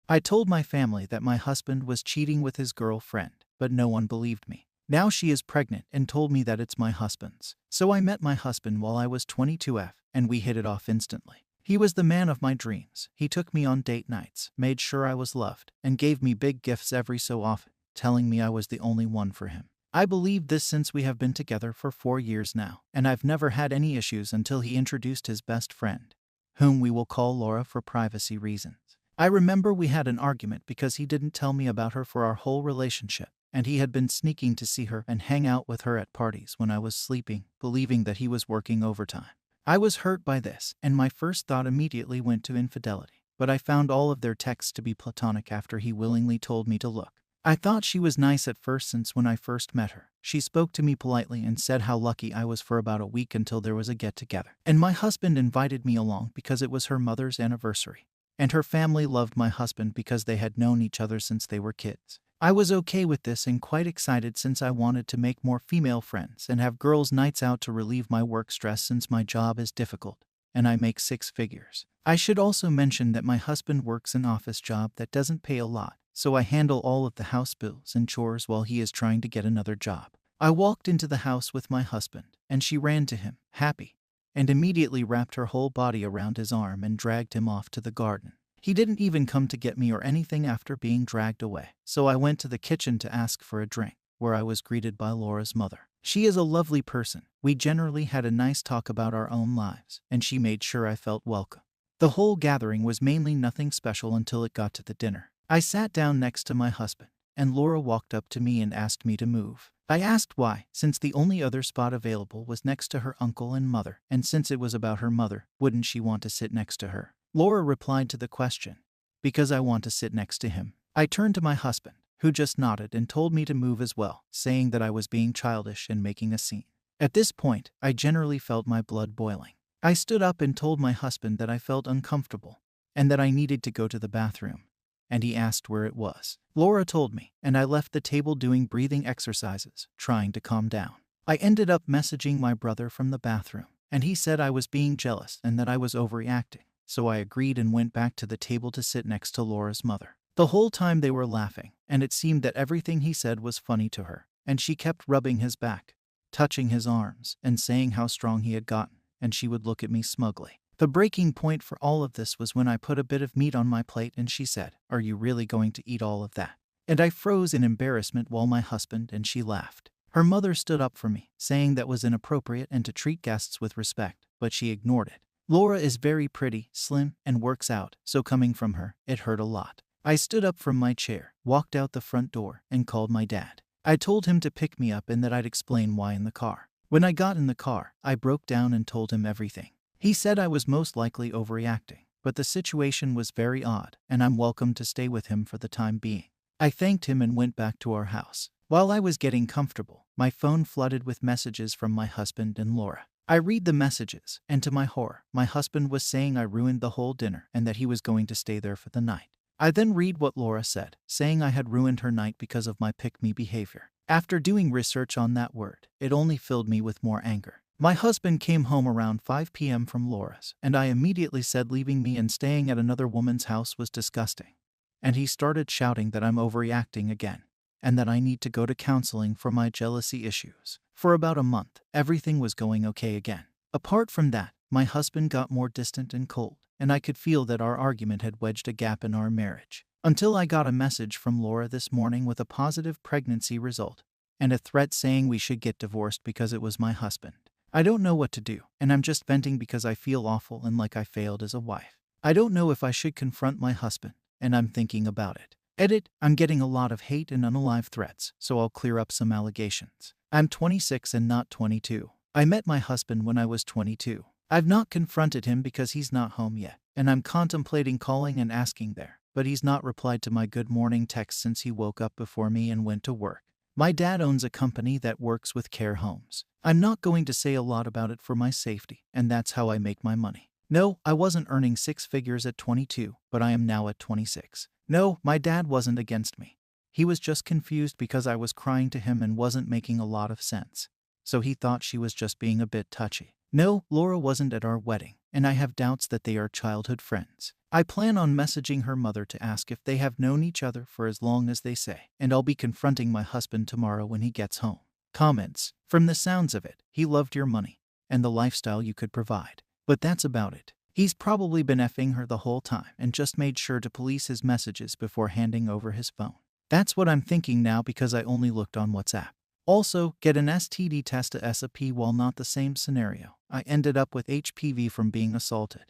I told my family that my husband was cheating with his girlfriend, but no one believed me. Now she is pregnant and told me that it's my husband's. So I met my husband while I was 22F, and we hit it off instantly. He was the man of my dreams. He took me on date nights, made sure I was loved, and gave me big gifts every so often, telling me I was the only one for him. I believed this since we have been together for 4 years now, and I've never had any issues until he introduced his best friend, whom we will call Laura for privacy reasons. I remember we had an argument because he didn't tell me about her for our whole relationship, and he had been sneaking to see her and hang out with her at parties when I was sleeping, believing that he was working overtime. I was hurt by this, and my first thought immediately went to infidelity, but I found all of their texts to be platonic after he willingly told me to look. I thought she was nice at first since when I first met her. She spoke to me politely and said how lucky I was for about a week until there was a get-together. And my husband invited me along because it was her mother's anniversary. And her family loved my husband because they had known each other since they were kids. I was okay with this and quite excited since I wanted to make more female friends and have girls' nights out to relieve my work stress since my job is difficult, and I make 6 figures. I should also mention that my husband works an office job that doesn't pay a lot, so I handle all of the house bills and chores while he is trying to get another job. I walked into the house with my husband, and she ran to him, happy, and immediately wrapped her whole body around his arm and dragged him off to the garden. He didn't even come to get me or anything after being dragged away, so I went to the kitchen to ask for a drink, where I was greeted by Laura's mother. She is a lovely person. We generally had a nice talk about our own lives, and she made sure I felt welcome. The whole gathering was mainly nothing special until it got to the dinner. I sat down next to my husband, and Laura walked up to me and asked me to move. I asked why, since the only other spot available was next to her uncle and mother, and since it was about her mother, wouldn't she want to sit next to her? Laura replied to the question, because I want to sit next to him. I turned to my husband, who just nodded and told me to move as well, saying that I was being childish and making a scene. At this point, I generally felt my blood boiling. I stood up and told my husband that I felt uncomfortable, and that I needed to go to the bathroom, and he asked where it was. Laura told me, and I left the table doing breathing exercises, trying to calm down. I ended up messaging my brother from the bathroom, and he said I was being jealous and that I was overreacting. So I agreed and went back to the table to sit next to Laura's mother. The whole time they were laughing, and it seemed that everything he said was funny to her, and she kept rubbing his back, touching his arms, and saying how strong he had gotten, and she would look at me smugly. The breaking point for all of this was when I put a bit of meat on my plate and she said, "Are you really going to eat all of that?" And I froze in embarrassment while my husband and she laughed. Her mother stood up for me, saying that was inappropriate and to treat guests with respect, but she ignored it. Laura is very pretty, slim, and works out, so coming from her, it hurt a lot. I stood up from my chair, walked out the front door, and called my dad. I told him to pick me up and that I'd explain why in the car. When I got in the car, I broke down and told him everything. He said I was most likely overreacting, but the situation was very odd, and I'm welcome to stay with him for the time being. I thanked him and went back to our house. While I was getting comfortable, my phone flooded with messages from my husband and Laura. I read the messages, and to my horror, my husband was saying I ruined the whole dinner and that he was going to stay there for the night. I then read what Laura said, saying I had ruined her night because of my pick-me behavior. After doing research on that word, it only filled me with more anger. My husband came home around 5 p.m. from Laura's, and I immediately said leaving me and staying at another woman's house was disgusting. And he started shouting that I'm overreacting again, and that I need to go to counseling for my jealousy issues. For about a month, everything was going okay again. Apart from that, my husband got more distant and cold, and I could feel that our argument had wedged a gap in our marriage. Until I got a message from Laura this morning with a positive pregnancy result, and a threat saying we should get divorced because it was my husband. I don't know what to do, and I'm just venting because I feel awful and like I failed as a wife. I don't know if I should confront my husband, and I'm thinking about it. Edit, I'm getting a lot of hate and unalive threats, so I'll clear up some allegations. I'm 26 and not 22. I met my husband when I was 22. I've not confronted him because he's not home yet, and I'm contemplating calling and asking there, but he's not replied to my good morning text since he woke up before me and went to work. My dad owns a company that works with care homes. I'm not going to say a lot about it for my safety, and that's how I make my money. No, I wasn't earning 6 figures at 22, but I am now at 26. No, my dad wasn't against me. He was just confused because I was crying to him and wasn't making a lot of sense. So he thought she was just being a bit touchy. No, Laura wasn't at our wedding, and I have doubts that they are childhood friends. I plan on messaging her mother to ask if they have known each other for as long as they say, and I'll be confronting my husband tomorrow when he gets home. Comments. From the sounds of it, he loved your money and the lifestyle you could provide. But that's about it. He's probably been effing her the whole time and just made sure to police his messages before handing over his phone. That's what I'm thinking now because I only looked on WhatsApp. Also, get an STD test as a P while not the same scenario. I ended up with HPV from being assaulted,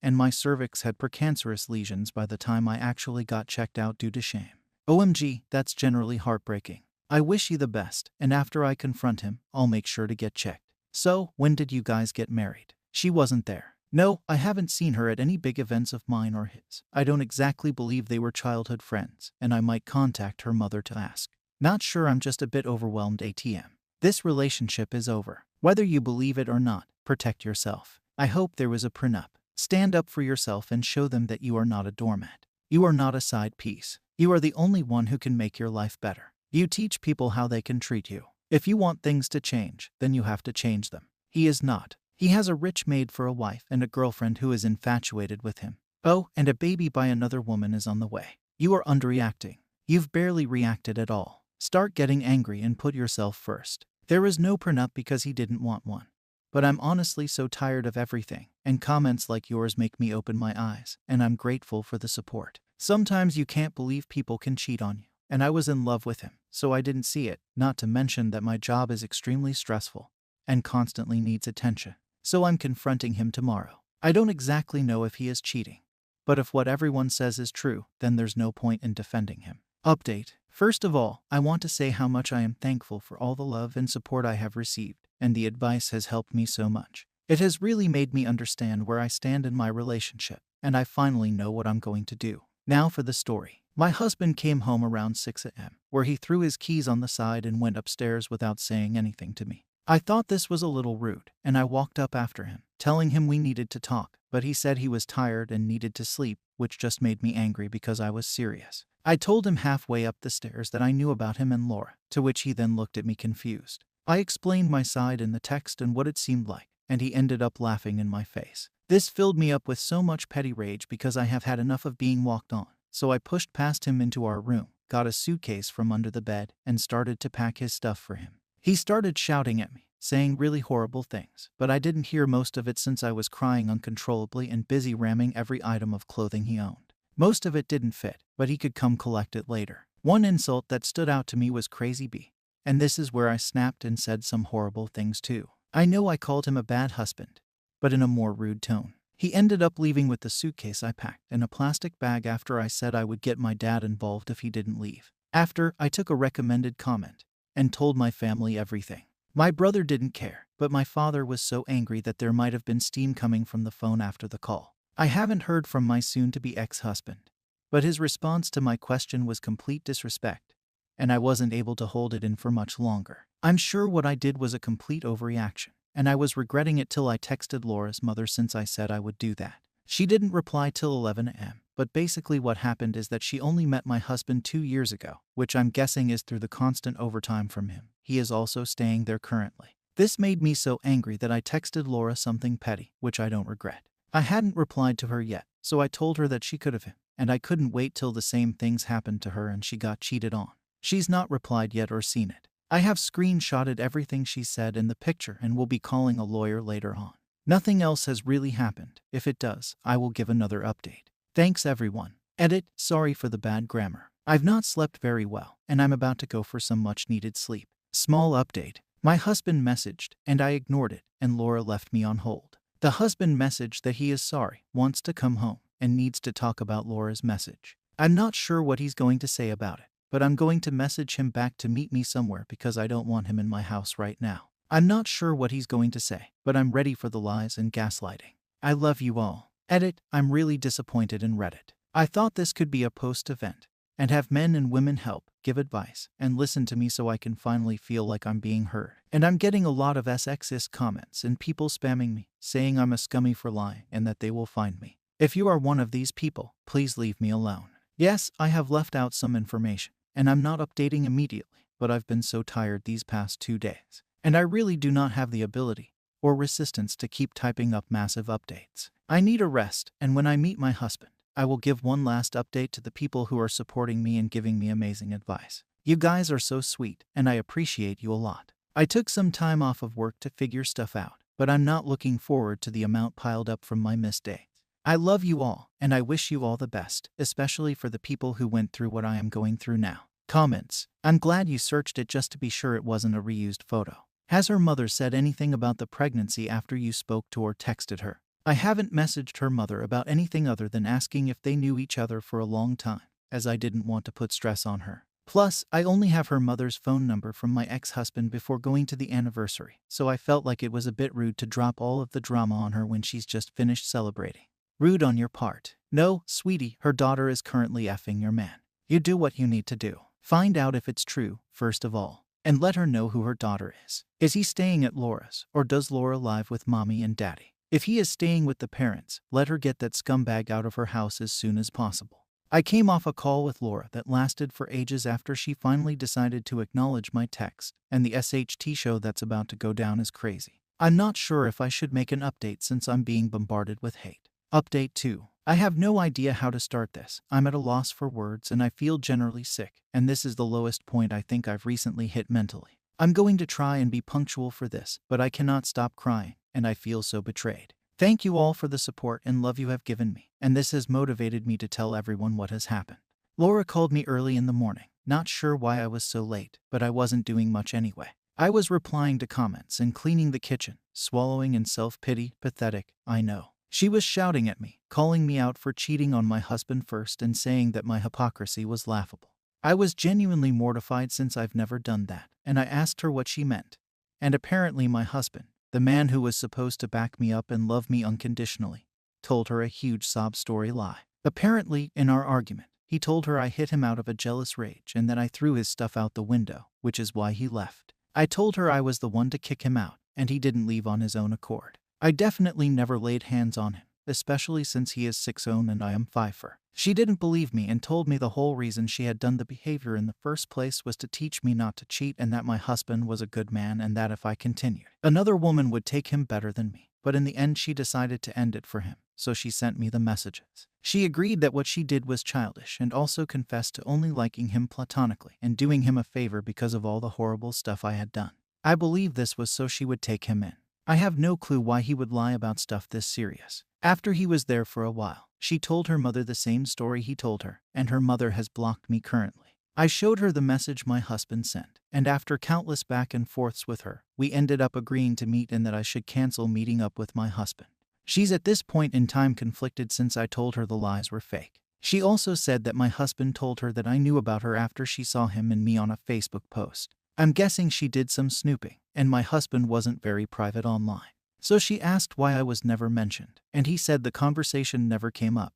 and my cervix had precancerous lesions by the time I actually got checked out due to shame. OMG, that's generally heartbreaking. I wish you the best, and after I confront him, I'll make sure to get checked. So, when did you guys get married? She wasn't there. No, I haven't seen her at any big events of mine or his. I don't exactly believe they were childhood friends, and I might contact her mother to ask. Not sure, I'm just a bit overwhelmed ATM. This relationship is over. Whether you believe it or not, protect yourself. I hope there was a prenup. Stand up for yourself and show them that you are not a doormat. You are not a side piece. You are the only one who can make your life better. You teach people how they can treat you. If you want things to change, then you have to change them. He is not. He has a rich maid for a wife and a girlfriend who is infatuated with him. Oh, and a baby by another woman is on the way. You are underreacting. You've barely reacted at all. Start getting angry and put yourself first. There is no prenup because he didn't want one. But I'm honestly so tired of everything, and comments like yours make me open my eyes, and I'm grateful for the support. Sometimes you can't believe people can cheat on you, and I was in love with him, so I didn't see it, not to mention that my job is extremely stressful and constantly needs attention. So I'm confronting him tomorrow. I don't exactly know if he is cheating, but if what everyone says is true, then there's no point in defending him. Update. First of all, I want to say how much I am thankful for all the love and support I have received, and the advice has helped me so much. It has really made me understand where I stand in my relationship, and I finally know what I'm going to do. Now for the story. My husband came home around 6 a.m., where he threw his keys on the side and went upstairs without saying anything to me. I thought this was a little rude, and I walked up after him, telling him we needed to talk, but he said he was tired and needed to sleep, which just made me angry because I was serious. I told him halfway up the stairs that I knew about him and Laura, to which he then looked at me confused. I explained my side in the text and what it seemed like, and he ended up laughing in my face. This filled me up with so much petty rage because I have had enough of being walked on, so I pushed past him into our room, got a suitcase from under the bed, and started to pack his stuff for him. He started shouting at me, saying really horrible things, but I didn't hear most of it since I was crying uncontrollably and busy ramming every item of clothing he owned. Most of it didn't fit, but he could come collect it later. One insult that stood out to me was crazy B, and this is where I snapped and said some horrible things too. I know I called him a bad husband, but in a more rude tone. He ended up leaving with the suitcase I packed and a plastic bag after I said I would get my dad involved if he didn't leave. After, I took a recommended comment and told my family everything. My brother didn't care, but my father was so angry that there might have been steam coming from the phone after the call. I haven't heard from my soon-to-be ex-husband, but his response to my question was complete disrespect, and I wasn't able to hold it in for much longer. I'm sure what I did was a complete overreaction, and I was regretting it till I texted Laura's mother since I said I would do that. She didn't reply till 11 a.m., but basically what happened is that she only met my husband 2 years ago, which I'm guessing is through the constant overtime from him. He is also staying there currently. This made me so angry that I texted Laura something petty, which I don't regret. I hadn't replied to her yet, so I told her that she could have him, and I couldn't wait till the same things happened to her and she got cheated on. She's not replied yet or seen it. I have screenshotted everything she said in the picture and will be calling a lawyer later on. Nothing else has really happened. If it does, I will give another update. Thanks everyone. Edit, sorry for the bad grammar. I've not slept very well, and I'm about to go for some much needed sleep. Small update. My husband messaged, and I ignored it, and Laura left me on hold. The husband messaged that he is sorry, wants to come home, and needs to talk about Laura's message. I'm not sure what he's going to say about it, but I'm going to message him back to meet me somewhere because I don't want him in my house right now. I'm not sure what he's going to say, but I'm ready for the lies and gaslighting. I love you all. Edit, I'm really disappointed in Reddit. I thought this could be a post-event, and have men and women help, give advice, and listen to me so I can finally feel like I'm being heard. And I'm getting a lot of sexist comments and people spamming me, saying I'm a scummy for lying and that they will find me. If you are one of these people, please leave me alone. Yes, I have left out some information, and I'm not updating immediately, but I've been so tired these past 2 days, and I really do not have the ability or resistance to keep typing up massive updates. I need a rest, and when I meet my husband, I will give one last update to the people who are supporting me and giving me amazing advice. You guys are so sweet, and I appreciate you a lot. I took some time off of work to figure stuff out, but I'm not looking forward to the amount piled up from my missed days. I love you all, and I wish you all the best, especially for the people who went through what I am going through now. Comments. I'm glad you searched it just to be sure it wasn't a reused photo. Has her mother said anything about the pregnancy after you spoke to or texted her? I haven't messaged her mother about anything other than asking if they knew each other for a long time, as I didn't want to put stress on her. Plus, I only have her mother's phone number from my ex-husband before going to the anniversary, so I felt like it was a bit rude to drop all of the drama on her when she's just finished celebrating. Rude on your part. No, sweetie, her daughter is currently effing your man. You do what you need to do. Find out if it's true, first of all, and let her know who her daughter is. Is he staying at Laura's, or does Laura live with mommy and daddy? If he is staying with the parents, let her get that scumbag out of her house as soon as possible. I came off a call with Laura that lasted for ages after she finally decided to acknowledge my text, and the SHT show that's about to go down is crazy. I'm not sure if I should make an update since I'm being bombarded with hate. Update 2. I have no idea how to start this. I'm at a loss for words and I feel generally sick, and this is the lowest point I think I've recently hit mentally. I'm going to try and be punctual for this, but I cannot stop crying, and I feel so betrayed. Thank you all for the support and love you have given me, and this has motivated me to tell everyone what has happened. Laura called me early in the morning, not sure why I was so late, but I wasn't doing much anyway. I was replying to comments and cleaning the kitchen, swallowing in self-pity. Pathetic, I know. She was shouting at me, calling me out for cheating on my husband first and saying that my hypocrisy was laughable. I was genuinely mortified since I've never done that, and I asked her what she meant. And apparently my husband, the man who was supposed to back me up and love me unconditionally, told her a huge sob story lie. Apparently, in our argument, he told her I hit him out of a jealous rage and that I threw his stuff out the window, which is why he left. I told her I was the one to kick him out, and he didn't leave on his own accord. I definitely never laid hands on him, especially since he is 6'0" and I am 5'4". She didn't believe me and told me the whole reason she had done the behavior in the first place was to teach me not to cheat and that my husband was a good man and that if I continued, another woman would take him better than me. But in the end she decided to end it for him, so she sent me the messages. She agreed that what she did was childish and also confessed to only liking him platonically and doing him a favor because of all the horrible stuff I had done. I believe this was so she would take him in. I have no clue why he would lie about stuff this serious. After he was there for a while, she told her mother the same story he told her, and her mother has blocked me currently. I showed her the message my husband sent, and after countless back and forths with her, we ended up agreeing to meet and that I should cancel meeting up with my husband. She's at this point in time conflicted since I told her the lies were fake. She also said that my husband told her that I knew about her after she saw him and me on a Facebook post. I'm guessing she did some snooping, and my husband wasn't very private online. So she asked why I was never mentioned, and he said the conversation never came up.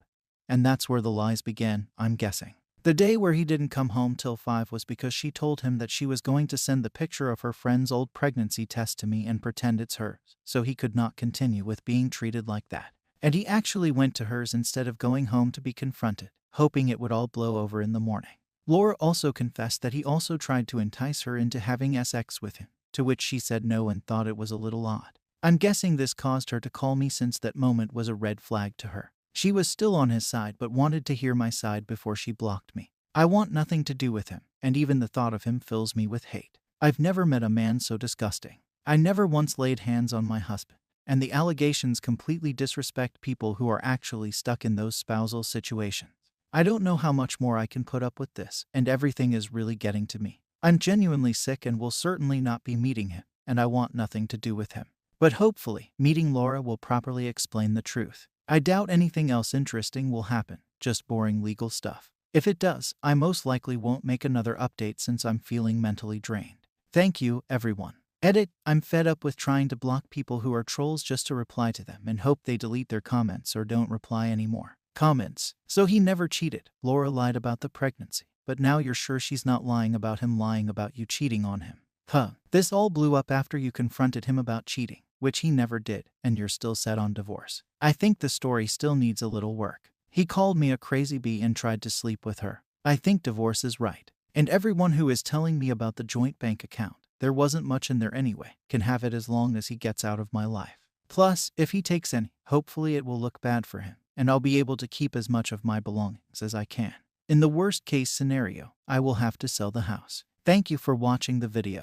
And that's where the lies began, I'm guessing. The day where he didn't come home till 5 was because she told him that she was going to send the picture of her friend's old pregnancy test to me and pretend it's hers, so he could not continue with being treated like that. And he actually went to hers instead of going home to be confronted, hoping it would all blow over in the morning. Laura also confessed that he also tried to entice her into having sex with him, to which she said no and thought it was a little odd. I'm guessing this caused her to call me since that moment was a red flag to her. She was still on his side but wanted to hear my side before she blocked me. I want nothing to do with him, and even the thought of him fills me with hate. I've never met a man so disgusting. I never once laid hands on my husband, and the allegations completely disrespect people who are actually stuck in those spousal situations. I don't know how much more I can put up with this, and everything is really getting to me. I'm genuinely sick and will certainly not be meeting him, and I want nothing to do with him. But hopefully, meeting Laura will properly explain the truth. I doubt anything else interesting will happen, just boring legal stuff. If it does, I most likely won't make another update since I'm feeling mentally drained. Thank you, everyone. Edit, I'm fed up with trying to block people who are trolls just to reply to them and hope they delete their comments or don't reply anymore. Comments. So he never cheated. Laura lied about the pregnancy, but now you're sure she's not lying about him lying about you cheating on him. This all blew up after you confronted him about cheating, which he never did, and you're still set on divorce. I think the story still needs a little work. He called me a crazy bee and tried to sleep with her. I think divorce is right. And everyone who is telling me about the joint bank account, there wasn't much in there anyway, can have it as long as he gets out of my life. Plus, if he takes any, hopefully it will look bad for him. and I'll be able to keep as much of my belongings as I can. In the worst case scenario, I will have to sell the house. Thank you for watching the video.